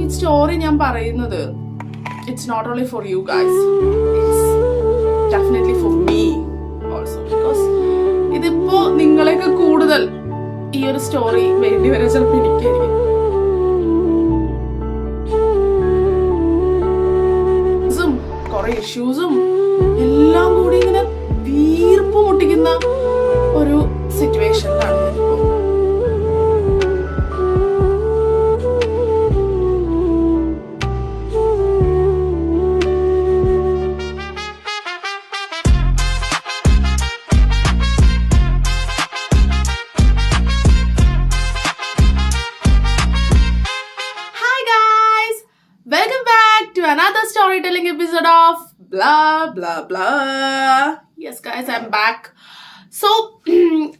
ഈ സ്റ്റോറി ഞാൻ പറയുന്നത് it's not only for you guys, it's definitely for me also. Because ഇതിപ്പോ നിങ്ങളെയൊക്കെ കൂടുതൽ ഈ ഒരു സ്റ്റോറി വേണ്ടി വരെ ചിലപ്പോൾ എനിക്കായിരിക്കും. കുറെ ഇഷ്യൂസും എല്ലാം കൂടി ഇങ്ങനെ വീർപ്പ് മുട്ടിക്കുന്ന ഒരു സിറ്റുവേഷനിലാണ് ഞാനിപ്പോ. Another storytelling episode of blah blah blah. Yes guys, I'm back. So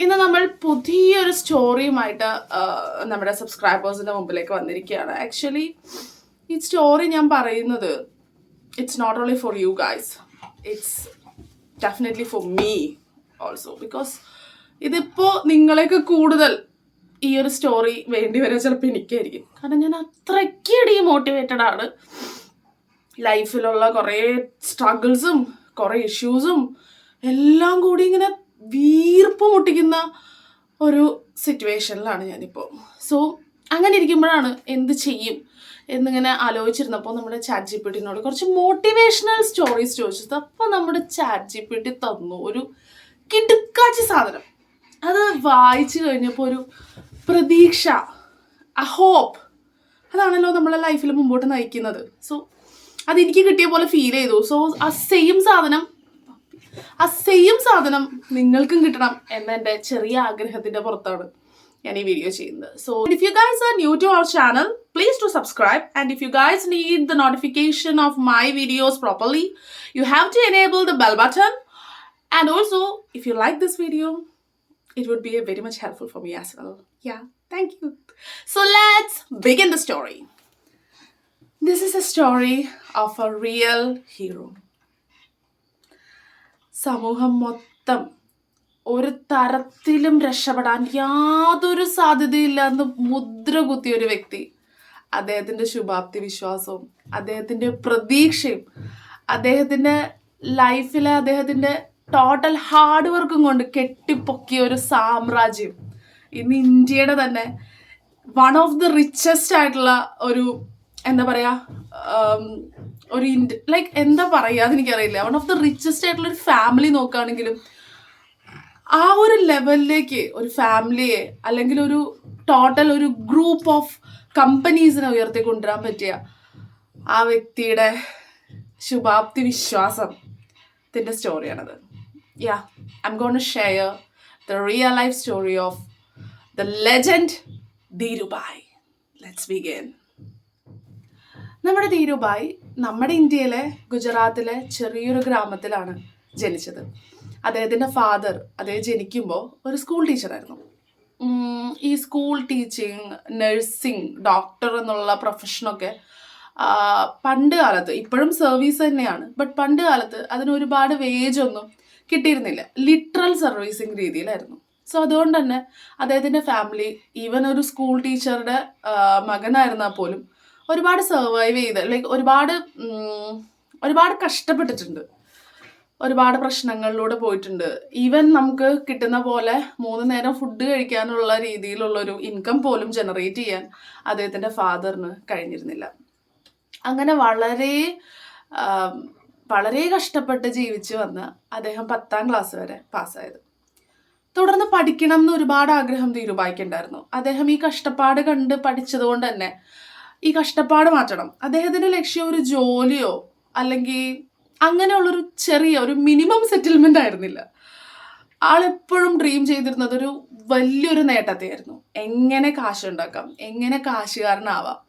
ഇന്ന് നമ്മൾ പുതിയൊരു സ്റ്റോറിയുമായിട്ട് നമ്മുടെ സബ്സ്ക്രൈബേഴ്സിന്റെ മുമ്പിലേക്ക് വന്നിരിക്കുകയാണ്. ആക്ച്വലി ഈ സ്റ്റോറി ഞാൻ പറയുന്നത് it's not only for you guys, it's definitely for me also. Because ഇതിപ്പോ നിങ്ങളെയൊക്കെ കൂടുതൽ ഈ ഒരു സ്റ്റോറി വേണ്ടി വരെ ചിലപ്പോൾ എനിക്കായിരിക്കും. കാരണം ഞാൻ അത്രയ്ക്ക് ഡീമോട്ടിവേറ്റഡ് ആണ്. ലൈഫിലുള്ള കുറേ സ്ട്രഗിൾസും കുറേ ഇഷ്യൂസും എല്ലാം കൂടി ഇങ്ങനെ വീർപ്പ് മുട്ടിക്കുന്ന ഒരു സിറ്റുവേഷനിലാണ് ഞാനിപ്പോൾ. സോ അങ്ങനെ ഇരിക്കുമ്പോഴാണ് എന്ത് ചെയ്യും എന്നിങ്ങനെ ആലോചിച്ചിരുന്നപ്പോൾ നമ്മുടെ ചാറ്റ് ജി പി ടിനോട് കുറച്ച് മോട്ടിവേഷണൽ സ്റ്റോറീസ് ചോദിച്ചത്. അപ്പോൾ നമ്മുടെ ചാറ്റ് ജി പി ടി തന്നു ഒരു കിടുക്കാച്ചി സാധനം. അത് വായിച്ചു കഴിഞ്ഞപ്പോൾ ഒരു പ്രതീക്ഷ, അ ഹോപ്പ്, അതാണല്ലോ നമ്മളെ ലൈഫിൽ മുമ്പോട്ട് നയിക്കുന്നത്. സോ അതെനിക്ക് കിട്ടിയ പോലെ ഫീൽ ചെയ്തു. സോ ആ സെയിം സാധനം നിങ്ങൾക്കും കിട്ടണം എന്ന എൻ്റെ ചെറിയ ആഗ്രഹത്തിൻ്റെ പുറത്താണ് ഞാൻ ഈ വീഡിയോ ചെയ്യുന്നത്. So if you guys are new to our channel, please to subscribe. And if you guys need the notification of my videos properly, you have to enable the bell button. And also if you like this video, it would be very much helpful for me as well. Yeah, thank you. So let's begin the story. This is a story of a real hero. സമൂഹം മൊത്തം ഒരു തരത്തിലും രക്ഷപ്പെടാൻ യാതൊരു സാധ്യതയില്ലെന്ന് മുദ്ര കുത്തിയ ഒരു വ്യക്തി, അദ്ദേഹത്തിൻ്റെ ശുഭാപ്തി വിശ്വാസവും അദ്ദേഹത്തിൻ്റെ പ്രതീക്ഷയും അദ്ദേഹത്തിൻ്റെ ലൈഫിലെ അദ്ദേഹത്തിൻ്റെ ടോട്ടൽ ഹാർഡ് വർക്കും കൊണ്ട് കെട്ടിപ്പൊക്കിയ ഒരു സാമ്രാജ്യം ഇന്ന് ഇന്ത്യയുടെ തന്നെ വൺ ഓഫ് ദി റിച്ചസ്റ്റ് ആയിട്ടുള്ള ഒരു എന്താ പറയുക, ഒരു ലൈക്ക് എന്താ പറയുക അതെനിക്കറിയില്ല, വൺ ഓഫ് ദി റിച്ചസ്റ്റ് ആയിട്ടുള്ള ഒരു ഫാമിലി നോക്കുകയാണെങ്കിലും ആ ഒരു ലെവലിലേക്ക് ഒരു ഫാമിലിയെ അല്ലെങ്കിൽ ഒരു ടോട്ടൽ ഒരു ഗ്രൂപ്പ് ഓഫ് കമ്പനീസിനെ ഉയർത്തിക്കൊണ്ടുവരാൻ പറ്റിയ ആ വ്യക്തിയുടെ ശുഭാപ്തി വിശ്വാസത്തിൻ്റെ സ്റ്റോറിയാണത്. Yeah, I'm going to share the real life story of the legend Dhirubhai. Let's begin. നമ്മുടെ ധീരുഭായ് നമ്മുടെ ഇന്ത്യയിലെ ഗുജറാത്തിലെ ചെറിയൊരു ഗ്രാമത്തിലാണ് ജനിച്ചത്. അദ്ദേഹത്തിൻ്റെ ഫാദർ അദ്ദേഹം ജനിക്കുമ്പോൾ ഒരു സ്കൂൾ ടീച്ചറായിരുന്നു. ഈ സ്കൂൾ ടീച്ചിങ്, നഴ്സിംഗ്, ഡോക്ടർ എന്നുള്ള പ്രൊഫഷനൊക്കെ പണ്ട് കാലത്ത്, ഇപ്പോഴും സർവീസ് തന്നെയാണ്, ബട്ട് പണ്ട് കാലത്ത് അതിന് ഒരുപാട് വേജൊന്നും കിട്ടിയിരുന്നില്ല. ലിറ്ററൽ സർവീസിങ് രീതിയിലായിരുന്നു. സോ അതുകൊണ്ട് തന്നെ അദ്ദേഹത്തിൻ്റെ ഫാമിലി ഈവൻ ഒരു സ്കൂൾ ടീച്ചറുടെ മകനായിരുന്നാൽ പോലും ഒരുപാട് സർവൈവ് ചെയ്ത് ലൈക്ക് ഒരുപാട് കഷ്ടപ്പെട്ടിട്ടുണ്ട്, ഒരുപാട് പ്രശ്നങ്ങളിലൂടെ പോയിട്ടുണ്ട്. ഈവൻ നമുക്ക് കിട്ടുന്ന പോലെ 3 നേരം ഫുഡ് കഴിക്കാനുള്ള രീതിയിലുള്ളൊരു ഇൻകം പോലും ജനറേറ്റ് ചെയ്യാൻ അദ്ദേഹത്തിൻ്റെ ഫാദറിന് കഴിഞ്ഞിരുന്നില്ല. അങ്ങനെ വളരെ കഷ്ടപ്പെട്ട് ജീവിച്ച് വന്ന് അദ്ദേഹം 10ാം ക്ലാസ് വരെ പാസ്സായത്. തുടർന്ന് പഠിക്കണം എന്ന് ഒരുപാട് ആഗ്രഹം ധീരുഭായ്ക്കുണ്ടായിരുന്നു. അദ്ദേഹം ഈ കഷ്ടപ്പാട് കണ്ട് പഠിച്ചതുകൊണ്ട് തന്നെ ഈ കഷ്ടപ്പാട് മാറ്റണം. അദ്ദേഹത്തിൻ്റെ ലക്ഷ്യം ഒരു ജോലിയോ അല്ലെങ്കിൽ അങ്ങനെയുള്ളൊരു ഒരു മിനിമം സെറ്റിൽമെൻ്റ് ആയിരുന്നില്ല. ആളെപ്പോഴും ഡ്രീം ചെയ്തിരുന്നത് ഒരു വലിയൊരു നേട്ടത്തെയായിരുന്നു. എങ്ങനെ കാശുണ്ടാക്കാം, എങ്ങനെ കാശുകാരനാവാം.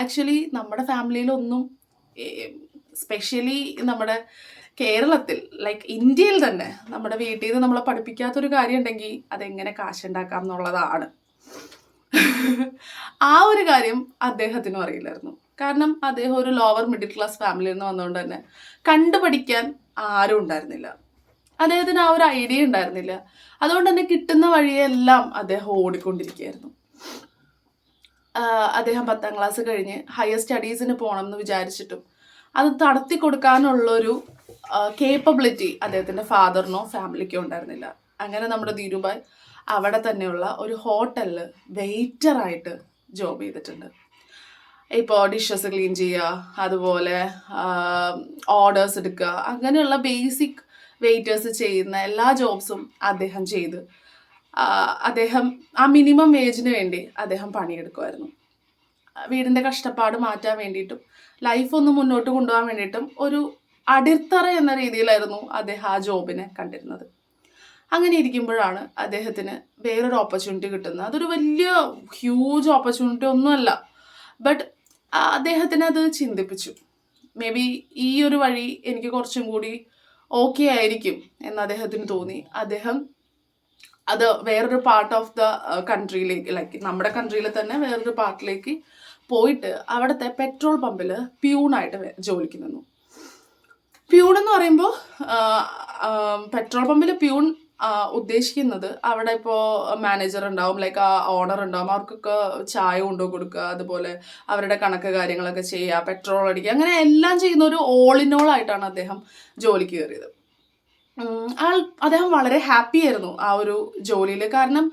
ആക്ച്വലി നമ്മുടെ ഫാമിലിയിലൊന്നും, സ്പെഷ്യലി നമ്മുടെ കേരളത്തിൽ ലൈക്ക് ഇന്ത്യയിൽ തന്നെ നമ്മുടെ വീട്ടിൽ നിന്ന് നമ്മളെ പഠിപ്പിക്കാത്തൊരു കാര്യം ഉണ്ടെങ്കിൽ അതെങ്ങനെ കാശുണ്ടാക്കാം എന്നുള്ളതാണ്. ആ ഒരു കാര്യം അദ്ദേഹത്തിനും അറിയില്ലായിരുന്നു. കാരണം അദ്ദേഹം ഒരു ലോവർ മിഡിൽ ക്ലാസ് ഫാമിലിയിൽ നിന്ന് വന്നുകൊണ്ട് തന്നെ കണ്ടുപഠിക്കാൻ ആരും ഉണ്ടായിരുന്നില്ല. അദ്ദേഹത്തിന് ആ ഒരു ഐഡിയ ഉണ്ടായിരുന്നില്ല. അതുകൊണ്ട് തന്നെ കിട്ടുന്ന വഴിയെല്ലാം അദ്ദേഹം ഓടിക്കൊണ്ടിരിക്കുകയായിരുന്നു. അദ്ദേഹം 10ാം ക്ലാസ് കഴിഞ്ഞ് ഹയർ സ്റ്റഡീസിന് പോകണം എന്ന് വിചാരിച്ചിട്ടും അത് നടത്തി കൊടുക്കാനുള്ളൊരു കേപ്പബിലിറ്റി അദ്ദേഹത്തിൻ്റെ ഫാദറിനോ ഫാമിലിക്കോ ഉണ്ടായിരുന്നില്ല. അങ്ങനെ നമ്മുടെ ധീരുഭായ് അവിടെ തന്നെയുള്ള ഒരു ഹോട്ടലിൽ വെയിറ്ററായിട്ട് ജോബ് ചെയ്തിട്ടുണ്ട്. ഇപ്പോൾ ഡിഷസ് ക്ലീൻ ചെയ്യുക, അതുപോലെ ഓർഡേഴ്സ് എടുക്കുക, അങ്ങനെയുള്ള ബേസിക് വെയിറ്റേഴ്സ് ചെയ്യുന്ന എല്ലാ ജോബ്സും അദ്ദേഹം ചെയ്ത് അദ്ദേഹം ആ മിനിമം വേജിന് വേണ്ടി അദ്ദേഹം പണിയെടുക്കുമായിരുന്നു. വീടിൻ്റെ കഷ്ടപ്പാട് മാറ്റാൻ വേണ്ടിയിട്ടും ലൈഫ് ഒന്ന് മുന്നോട്ട് കൊണ്ടുപോകാൻ വേണ്ടിയിട്ടും ഒരു അടിത്തറ എന്ന രീതിയിലായിരുന്നു അദ്ദേഹം ആ ജോബിനെ കണ്ടിരുന്നത്. അങ്ങനെ ഇരിക്കുമ്പോഴാണ് അദ്ദേഹത്തിന് വേറൊരു ഓപ്പർച്യൂണിറ്റി കിട്ടുന്നത്. അതൊരു വലിയ ഹ്യൂജ് ഓപ്പർച്യൂണിറ്റി ഒന്നുമല്ല, ബട്ട് അദ്ദേഹത്തിന് അത് ചിന്തിപ്പിച്ചു. മേ ബി ഈ ഒരു വഴി എനിക്ക് കുറച്ചും കൂടി ഓക്കെ ആയിരിക്കും എന്ന് അദ്ദേഹത്തിന് തോന്നി. അദ്ദേഹം അത് വേറൊരു പാർട്ട് ഓഫ് ദ കൺട്രിയിലേക്ക്, ലൈക്ക് നമ്മുടെ കൺട്രിയിൽ തന്നെ വേറൊരു പാർട്ടിലേക്ക് പോയിട്ട് അവിടുത്തെ പെട്രോൾ പമ്പിൽ പ്യൂണായിട്ട് ജോലിക്ക് നിന്നു. പ്യൂൺ എന്ന് പറയുമ്പോൾ പെട്രോൾ പമ്പിൽ പ്യൂൺ ഉദ്ദേശിക്കുന്നത് അവിടെ ഇപ്പോൾ മാനേജർ ഉണ്ടാവും, ലൈക്ക് ആ ഓണർ ഉണ്ടാവും, അവർക്കൊക്കെ ചായ കൊണ്ടു കൊടുക്കുക, അതുപോലെ അവരുടെ കണക്ക് കാര്യങ്ങളൊക്കെ ചെയ്യുക, പെട്രോൾ അടിക്കുക, അങ്ങനെ എല്ലാം ചെയ്യുന്ന ഒരു ഓൾ ഇൻ ഓൾ ആയിട്ടാണ് അദ്ദേഹം ജോലിക്ക് കയറിയത്. അദ്ദേഹം വളരെ ഹാപ്പി ആയിരുന്നു ആ ഒരു ജോലിയിൽ. കാരണം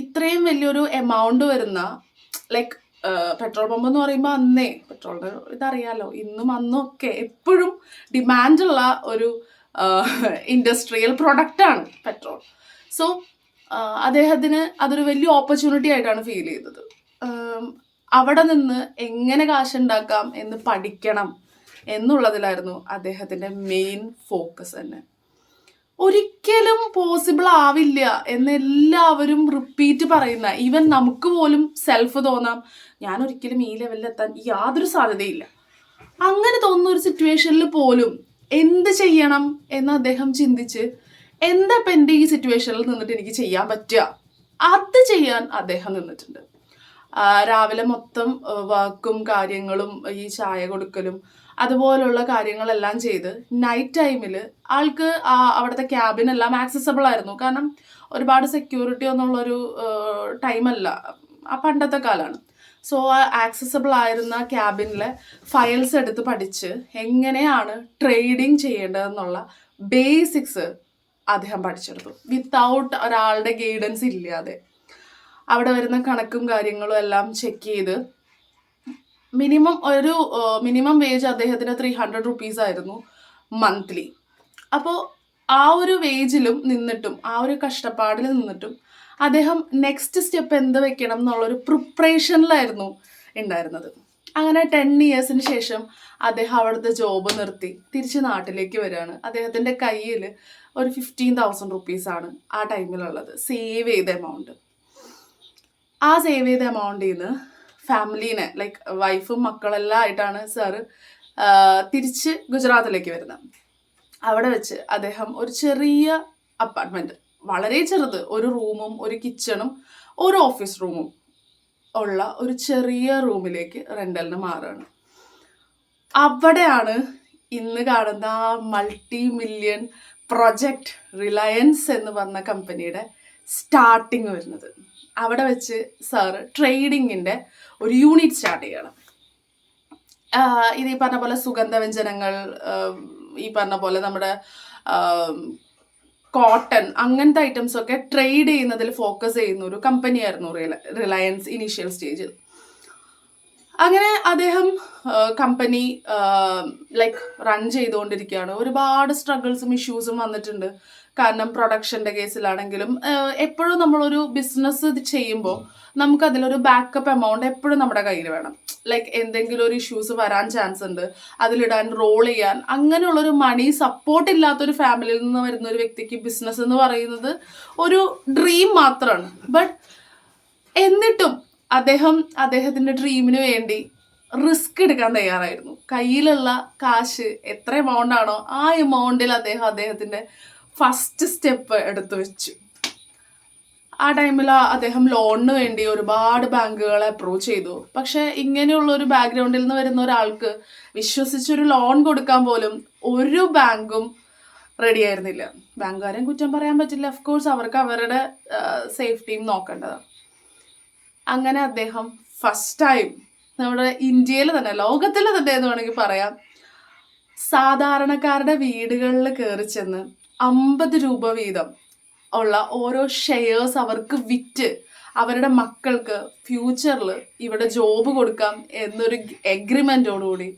ഇത്രയും വലിയൊരു എമൗണ്ട് വരുന്ന, ലൈക്ക് പെട്രോൾ പമ്പ് എന്ന് പറയുമ്പോൾ അന്നേ പെട്രോളിൻ്റെ ഇതറിയാലോ, ഇന്നും അന്നും ഒക്കെ എപ്പോഴും ഡിമാൻഡുള്ള ഒരു ഇൻഡസ്ട്രിയൽ പ്രൊഡക്റ്റാണ് പെട്രോൾ. സോ അദ്ദേഹത്തിന് അതൊരു വലിയ ഓപ്പർച്യൂണിറ്റി ആയിട്ടാണ് ഫീൽ ചെയ്തത്. അവിടെ നിന്ന് എങ്ങനെ കാശുണ്ടാക്കാം എന്ന് പഠിക്കണം എന്നുള്ളതിലായിരുന്നു അദ്ദേഹത്തിൻ്റെ മെയിൻ ഫോക്കസ് തന്നെ. ഒരിക്കലും പോസിബിൾ ആവില്ല എന്നെല്ലാവരും റിപ്പീറ്റ് പറയുന്ന, ഈവൻ നമുക്ക് പോലും സെൽഫ് തോന്നാം ഞാൻ ഒരിക്കലും ഈ ലെവലിൽ എത്താൻ യാതൊരു സാധ്യതയില്ല, അങ്ങനെ തോന്നുന്ന ഒരു സിറ്റുവേഷനിൽ പോലും എന്ത് ചെയ്യണം എന്ന് അദ്ദേഹം ചിന്തിച്ച്, എന്താ ഇപ്പം എൻ്റെ ഈ സിറ്റുവേഷനിൽ നിന്നിട്ട് എനിക്ക് ചെയ്യാൻ പറ്റുക, അത് ചെയ്യാൻ അദ്ദേഹം നിന്നിട്ടുണ്ട്. രാവിലെ മൊത്തം വർക്കും കാര്യങ്ങളും ഈ ചായ കൊടുക്കലും അതുപോലുള്ള കാര്യങ്ങളെല്ലാം ചെയ്ത് നൈറ്റ് ടൈമിൽ ആൾക്ക് അവിടുത്തെ ക്യാബിനെല്ലാം ആക്സസബിൾ ആയിരുന്നു. കാരണം ഒരുപാട് സെക്യൂരിറ്റി ഒന്നുള്ളൊരു ടൈമല്ല, ആ പണ്ടത്തെ കാലമാണ്. സോ ആ ആക്സസബിൾ ആയിരുന്ന ക്യാബിനിലെ ഫയൽസ് എടുത്ത് പഠിച്ച് എങ്ങനെയാണ് ട്രേഡിങ് ചെയ്യേണ്ടതെന്നുള്ള ബേസിക്സ് അദ്ദേഹം പഠിച്ചെടുത്തു, വിത്തൗട്ട് ഒരാളുടെ ഗൈഡൻസ് ഇല്ലാതെ. അവിടെ വരുന്ന കണക്കും കാര്യങ്ങളും എല്ലാം ചെക്ക് ചെയ്ത് മിനിമം വേജ് അദ്ദേഹത്തിന് 300 rupees ആയിരുന്നു മന്ത്ലി. അപ്പോൾ ആ ഒരു വേജിലും നിന്നിട്ടും ആ ഒരു കഷ്ടപ്പാടിൽ നിന്നിട്ടും അദ്ദേഹം നെക്സ്റ്റ് സ്റ്റെപ്പ് എന്ത് വെക്കണം എന്നുള്ളൊരു പ്രിപ്പറേഷനിലായിരുന്നു ഉണ്ടായിരുന്നത്. അങ്ങനെ 10 yearsന് ശേഷം അദ്ദേഹം അവിടുത്തെ ജോബ് നിർത്തി തിരിച്ച് നാട്ടിലേക്ക് വരികയാണ്. അദ്ദേഹത്തിൻ്റെ കയ്യിൽ ഒരു 15,000 rupees ആണ് ആ ടൈമിലുള്ളത്, സേവ് ചെയ്ത എമൗണ്ട്. ആ സേവ് ചെയ്ത എമൗണ്ടിൽ നിന്ന് ഫാമിലീനെ, ലൈക്ക് വൈഫും മക്കളെല്ലാം ആയിട്ടാണ് സാറ് തിരിച്ച് ഗുജറാത്തിലേക്ക് വരുന്നത്. അവിടെ വെച്ച് അദ്ദേഹം ഒരു ചെറിയ അപ്പാർട്ട്മെൻറ്റ്, വളരെ ചെറുത്, ഒരു റൂമും ഒരു കിച്ചണും ഒരു ഓഫീസ് റൂമും ഉള്ള ഒരു ചെറിയ റൂമിലേക്ക് റെൻ്റലിന് മാറുകയാണ്. അവിടെയാണ് ഇന്ന് കാണുന്ന ആ മൾട്ടി-മില്യൺ പ്രൊജക്റ്റ് റിലയൻസ് എന്ന് പറഞ്ഞ കമ്പനിയുടെ സ്റ്റാർട്ടിങ് വരുന്നത്. അവിടെ വെച്ച് സാറ് ട്രേഡിങ്ങിൻ്റെ ഒരു യൂണിറ്റ് സ്റ്റാർട്ട് ചെയ്യണം. ഇത് ഈ പറഞ്ഞ പോലെ സുഗന്ധവ്യഞ്ജനങ്ങൾ, ഈ പറഞ്ഞ പോലെ നമ്മുടെ കോട്ടൺ, അങ്ങനത്തെ ഐറ്റംസൊക്കെ ട്രേഡ് ചെയ്യുന്നതിൽ ഫോക്കസ് ചെയ്യുന്ന ഒരു കമ്പനിയായിരുന്നു റിലയൻസ് ഇനീഷ്യൽ സ്റ്റേജിൽ. അങ്ങനെ അദ്ദേഹം കമ്പനി ലൈക്ക് റൺ ചെയ്തുകൊണ്ടിരിക്കുകയാണ്. ഒരുപാട് സ്ട്രഗിൾസും ഇഷ്യൂസും വന്നിട്ടുണ്ട്. കാരണം പ്രൊഡക്ഷൻ്റെ കേസിലാണെങ്കിലും എപ്പോഴും നമ്മളൊരു ബിസിനസ് ചെയ്യുമ്പോൾ നമുക്കതിലൊരു ബാക്കപ്പ് എമൗണ്ട് എപ്പോഴും നമ്മുടെ കയ്യിൽ വേണം. ലൈക്ക് എന്തെങ്കിലും ഒരു ഇഷ്യൂസ് വരാൻ ചാൻസ് ഉണ്ട്, അതിലിടാൻ റോൾ ചെയ്യാൻ. അങ്ങനെയുള്ളൊരു മണി സപ്പോർട്ട് ഇല്ലാത്തൊരു ഫാമിലിയിൽ നിന്ന് വരുന്ന ഒരു വ്യക്തിക്ക് ബിസിനസ് എന്ന് പറയുന്നത് ഒരു ഡ്രീം മാത്രമാണ്. ബട്ട് എന്നിട്ടും അദ്ദേഹത്തിൻ്റെ ഡ്രീമിന് വേണ്ടി റിസ്ക് എടുക്കാൻ തയ്യാറായിരുന്നു. കയ്യിലുള്ള കാശ് എത്ര എമൗണ്ട് ആണോ ആ എമൗണ്ടിൽ അദ്ദേഹത്തിൻ്റെ ഫസ്റ്റ് സ്റ്റെപ്പ് എടുത്തു വെച്ചു. ആ ടൈമിൽ അദ്ദേഹം ലോണിന് വേണ്ടി ഒരുപാട് ബാങ്കുകളെ അപ്രോച്ച് ചെയ്തു. പക്ഷെ ഇങ്ങനെയുള്ള ഒരു ബാക്ക്ഗ്രൗണ്ടിൽ നിന്ന് വരുന്ന ഒരാൾക്ക് വിശ്വസിച്ചൊരു ലോൺ കൊടുക്കാൻ പോലും ഒരു ബാങ്കും റെഡി ആയിരുന്നില്ല. ബാങ്കുകാരെയും കുറ്റം പറയാൻ പറ്റില്ല, ഓഫ് കോഴ്സ് അവർക്ക് അവരുടെ സേഫ്റ്റിയും നോക്കേണ്ടതാണ്. അങ്ങനെ അദ്ദേഹം ഫസ്റ്റ് ടൈം നമ്മുടെ ഇന്ത്യയിൽ തന്നെ, ലോകത്തിൽ തന്നെ എന്ന് വേണമെങ്കിൽ പറയാം, സാധാരണക്കാരുടെ വീടുകളിൽ കയറി ചെന്ന് 50 രൂപ വീതം ഉള്ള ഓരോ ഷെയർസ് അവർക്ക് വിറ്റ് അവരുടെ മക്കൾക്ക് ഫ്യൂച്ചറിൽ ഇവിടെ ജോബ് കൊടുക്കാം എന്നൊരു എഗ്രിമെൻറ്റോടുകൂടി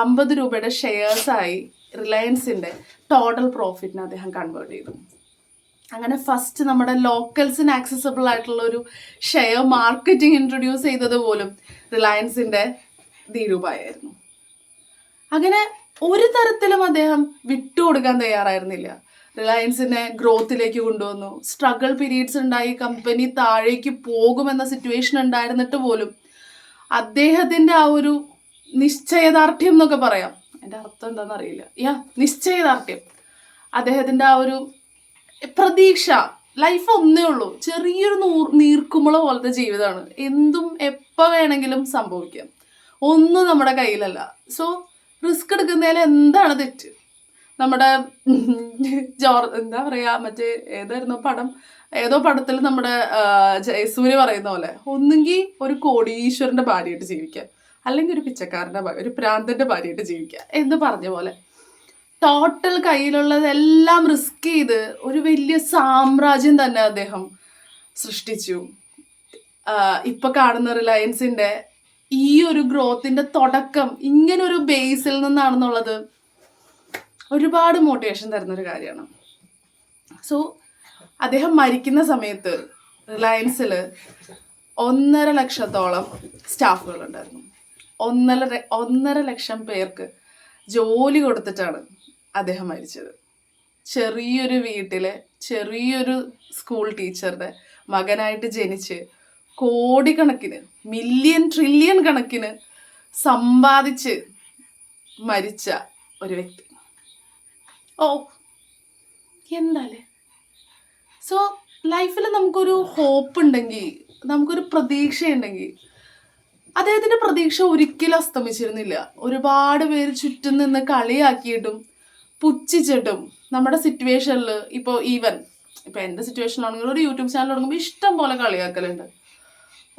50 രൂപയുടെ ഷെയർസായി റിലയൻസിൻ്റെ ടോട്ടൽ പ്രോഫിറ്റിനെ അദ്ദേഹം കൺവേർട്ട് ചെയ്തു. അങ്ങനെ ഫസ്റ്റ് നമ്മുടെ ലോക്കൽസിന് ആക്സസിബിൾ ആയിട്ടുള്ള ഒരു ഷെയർ മാർക്കറ്റിംഗ് ഇൻട്രൊഡ്യൂസ് ചെയ്തത് പോലും റിലയൻസിൻ്റെ ധീരുഭായായിരുന്നു. അങ്ങനെ ഒരു തരത്തിലും അദ്ദേഹം വിട്ടുകൊടുക്കാൻ തയ്യാറായിരുന്നില്ല. റിലയൻസിനെ ഗ്രോത്തിലേക്ക് കൊണ്ടുവന്നു. സ്ട്രഗിൾ പീരീഡ്സ് ഉണ്ടായി, കമ്പനി താഴേക്ക് പോകുമെന്ന സിറ്റുവേഷൻ ഉണ്ടായിരുന്നിട്ട് പോലും അദ്ദേഹത്തിൻ്റെ ആ ഒരു നിശ്ചയദാർഢ്യം എന്നൊക്കെ പറയാം, എൻ്റെ അർത്ഥം എന്താണെന്ന് അറിയില്ല, നിശ്ചയദാർഢ്യം, അദ്ദേഹത്തിൻ്റെ ആ ഒരു പ്രതീക്ഷ. ലൈഫ് ഒന്നേ ഉള്ളൂ, ചെറിയൊരു നീർക്കുമുള പോലത്തെ ജീവിതമാണ്, എന്തും എപ്പോൾ വേണമെങ്കിലും സംഭവിക്കാം, ഒന്നും നമ്മുടെ കയ്യിലല്ല. സോ റിസ്ക് എടുക്കുന്നതിൽ എന്താണ് തെറ്റ്? നമ്മുടെ എന്താ പറയുക, മറ്റേ ഏതായിരുന്നു പടം, ഏതോ പടത്തിൽ നമ്മുടെ ജയസൂര്യ പറയുന്ന പോലെ, ഒന്നെങ്കിൽ ഒരു കോടീശ്വരൻ്റെ ഭാര്യയായിട്ട് ജീവിക്കുക, അല്ലെങ്കിൽ ഒരു പിച്ചക്കാരൻ്റെ ഒരു പ്രാന്തൻ്റെ ഭാര്യയായിട്ട് ജീവിക്കുക എന്ന് പറഞ്ഞ പോലെ ടോട്ടൽ കയ്യിലുള്ളതെല്ലാം റിസ്ക് ചെയ്ത് ഒരു വലിയ സാമ്രാജ്യം തന്നെ അദ്ദേഹം സൃഷ്ടിച്ചു. ഇപ്പൊ കാണുന്ന റിലയൻസിന്റെ ഈ ഒരു ഗ്രോത്തിന്റെ തുടക്കം ഇങ്ങനൊരു ബേസിൽ നിന്നാണെന്നുള്ളത് ഒരുപാട് മോട്ടിവേഷൻ തരുന്നൊരു കാര്യമാണ്. സോ അദ്ദേഹം മരിക്കുന്ന സമയത്ത് റിലയൻസിൽ 1.5 ലക്ഷത്തോളം സ്റ്റാഫുകളുണ്ടായിരുന്നു. 1.5 ലക്ഷം പേർക്ക് ജോലി കൊടുത്തിട്ടാണ് അദ്ദേഹം മരിച്ചത്. ചെറിയൊരു വീട്ടിലെ ചെറിയൊരു സ്കൂൾ ടീച്ചറുടെ മകനായിട്ട് ജനിച്ച് കോടിക്കണക്കിന്, മില്യൺ ട്രില്യൺ കണക്കിന് സമ്പാദിച്ച് മരിച്ച ഒരു വ്യക്തി. എന്താല്ലേ? സോ ലൈഫിൽ നമുക്കൊരു ഹോപ്പ് ഉണ്ടെങ്കിൽ, നമുക്കൊരു പ്രതീക്ഷയുണ്ടെങ്കിൽ, അദ്ദേഹത്തിൻ്റെ പ്രതീക്ഷ ഒരിക്കലും അസ്തമിച്ചിരുന്നില്ല. ഒരുപാട് പേര് ചുറ്റും നിന്ന് കളിയാക്കിയിട്ടും പുച്ഛിച്ചിട്ടും നമ്മുടെ സിറ്റുവേഷനിൽ ഇപ്പോൾ എൻ്റെ സിറ്റുവേഷനിലാണെങ്കിൽ ഒരു യൂട്യൂബ് ചാനൽ തുടങ്ങുമ്പോൾ ഇഷ്ടം പോലെ കളിയാക്കലുണ്ട്.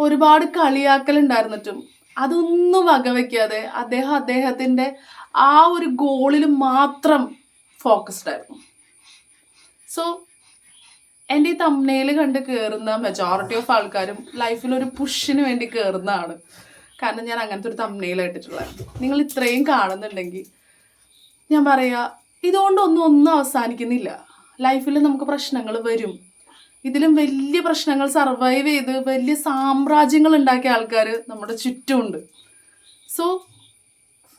ഒരുപാട് കളിയാക്കലുണ്ടായിരുന്നിട്ടും അതൊന്നും വകവയ്ക്കാതെ അദ്ദേഹത്തിൻ്റെ ആ ഒരു ഗോളിൽ മാത്രം ഫോക്കസ്ഡ് ആയിരുന്നു. സോ എൻ്റെ ഈ തംബ്നെയിൽ കണ്ട് കയറുന്ന മെജോറിറ്റി ഓഫ് ആൾക്കാരും ലൈഫിൽ ഒരു പുഷിന് വേണ്ടി കയറുന്നതാണ്. കാരണം ഞാൻ അങ്ങനത്തെ ഒരു തംബ്നെയിലായിട്ടിട്ടുള്ളത്. നിങ്ങൾ ഇത്രയും കാണുന്നുണ്ടെങ്കിൽ ഞാൻ പറയാ, ഇതുകൊണ്ടൊന്നും അവസാനിക്കുന്നില്ല. ലൈഫിൽ നമുക്ക് പ്രശ്നങ്ങൾ വരും. ഇതിലും വലിയ പ്രശ്നങ്ങൾ സർവൈവ് ചെയ്ത് വലിയ സാമ്രാജ്യങ്ങൾ ഉണ്ടാക്കിയ ആൾക്കാർ നമ്മുടെ ചുറ്റുമുണ്ട്. സോ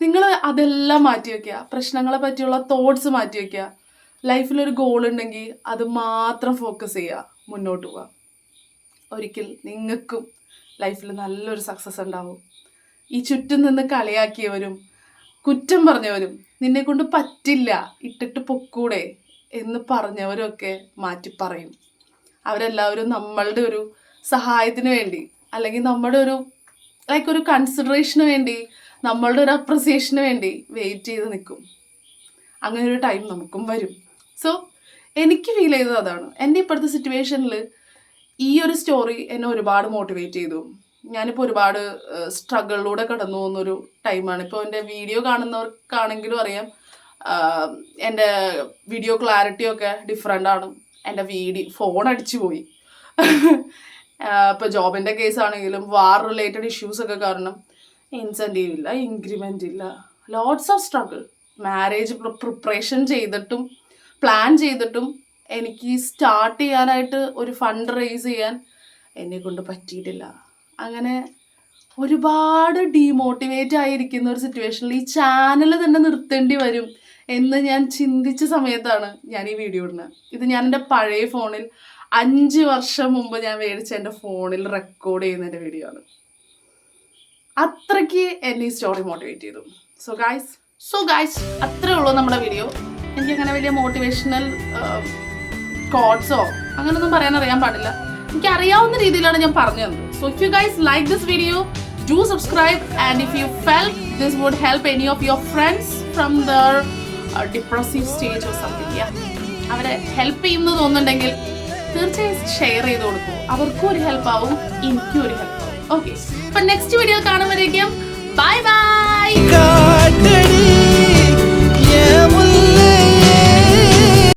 നിങ്ങൾ അതെല്ലാം മാറ്റി വയ്ക്കുക, പ്രശ്നങ്ങളെ പറ്റിയുള്ള തോട്ട്സ് മാറ്റി വയ്ക്കുക. ലൈഫിലൊരു ഗോൾ ഉണ്ടെങ്കിൽ അത് മാത്രം ഫോക്കസ് ചെയ്യുക, മുന്നോട്ട് പോവുക. ഒരിക്കൽ നിങ്ങൾക്കും ലൈഫിൽ നല്ലൊരു സക്സസ് ഉണ്ടാവും. ഈ ചുറ്റും നിന്ന് കളിയാക്കിയവരും കുറ്റം പറഞ്ഞവരും നിന്നെ കൊണ്ട് പറ്റില്ല, ഇട്ടിട്ട് പൊക്കൂടെ എന്ന് പറഞ്ഞവരൊക്കെ മാറ്റി പറയും. അവരെല്ലാവരും നമ്മളുടെ ഒരു സഹായത്തിന് വേണ്ടി, അല്ലെങ്കിൽ നമ്മുടെ ഒരു ഒരു കൺസിഡറേഷന് വേണ്ടി, നമ്മളുടെ ഒരു അപ്രിസിയേഷന് വേണ്ടി വെയിറ്റ് ചെയ്ത് നിൽക്കും. അങ്ങനെ ഒരു ടൈം നമുക്കും വരും. സോ എനിക്ക് ഫീൽ ചെയ്തത് അതാണ്. എൻ്റെ ഇപ്പോഴത്തെ സിറ്റുവേഷനിൽ ഈ ഒരു സ്റ്റോറി എന്നെ ഒരുപാട് മോട്ടിവേറ്റ് ചെയ്തു. ഞാനിപ്പോൾ ഒരുപാട് സ്ട്രഗിളിലൂടെ കടന്നു പോകുന്നൊരു ടൈമാണ്. ഇപ്പോൾ എൻ്റെ വീഡിയോ കാണുന്നവർക്കാണെങ്കിലും അറിയാം, എൻ്റെ വീഡിയോ ക്ലാരിറ്റിയൊക്കെ ഡിഫറെൻ്റ് ആണ്. എൻ്റെ ഫോൺ അടിച്ചു പോയി. ഇപ്പോൾ ജോബിൻ്റെ കേസാണെങ്കിലും വാർ റിലേറ്റഡ് ഇഷ്യൂസൊക്കെ കാരണം ഇൻസെൻറ്റീവ് ഇല്ല, ഇൻക്രിമെൻ്റ് ഇല്ല, lots of struggle. Marriage preparation ചെയ്തിട്ടും പ്ലാൻ ചെയ്തിട്ടും എനിക്ക് സ്റ്റാർട്ട് ചെയ്യാനായിട്ട് ഒരു ഫണ്ട് റേസ് ചെയ്യാൻ എന്നെ കൊണ്ട് പറ്റിയിട്ടില്ല. അങ്ങനെ ഒരുപാട് ഡീമോട്ടിവേറ്റ് ആയിരിക്കുന്ന ഒരു സിറ്റുവേഷനിൽ ഈ ചാനൽ തന്നെ നിർത്തേണ്ടി വരും എന്ന് ഞാൻ ചിന്തിച്ച സമയത്താണ് ഞാൻ ഈ വീഡിയോ ഇടുന്നത്. ഇത് ഞാൻ എൻ്റെ പഴയ ഫോണിൽ 5 വർഷം മുമ്പ് ഞാൻ മേടിച്ച എൻ്റെ ഫോണിൽ റെക്കോർഡ് ചെയ്യുന്ന എൻ്റെ വീഡിയോ ആണ്. അത്രയ്ക്ക് എന്നെ ഈ സ്റ്റോറി മോട്ടിവേറ്റ് ചെയ്തു. സോ ഗായ്സ് അത്രേ ഉള്ളൂ നമ്മുടെ വീഡിയോ. എനിക്കങ്ങനെ വലിയ മോട്ടിവേഷണൽ കോട്ട്സോ അങ്ങനെയൊന്നും പറയാൻ അറിയാൻ പാടില്ല. എനിക്ക് അറിയാവുന്ന രീതിയിലാണ് ഞാൻ പറഞ്ഞു തന്നത്. So if you guys like this video, do subscribe. And if you felt this would help any of your friends from their depressive stage or something, അവരെ ഹെൽപ്പ് ചെയ്യുന്നു തോന്നുന്നുണ്ടെങ്കിൽ തീർച്ചയായും ഷെയർ ചെയ്ത് കൊടുക്കൂ. അവർക്കും ഒരു ഹെൽപ്പ് ആവും, എനിക്കും ഒരു ഹെൽപ്പ് ആവും. ഓക്കെ, അപ്പൊ നെക്സ്റ്റ് വീഡിയോ കാണുമ്പോഴേക്കും ബൈ ബൈ.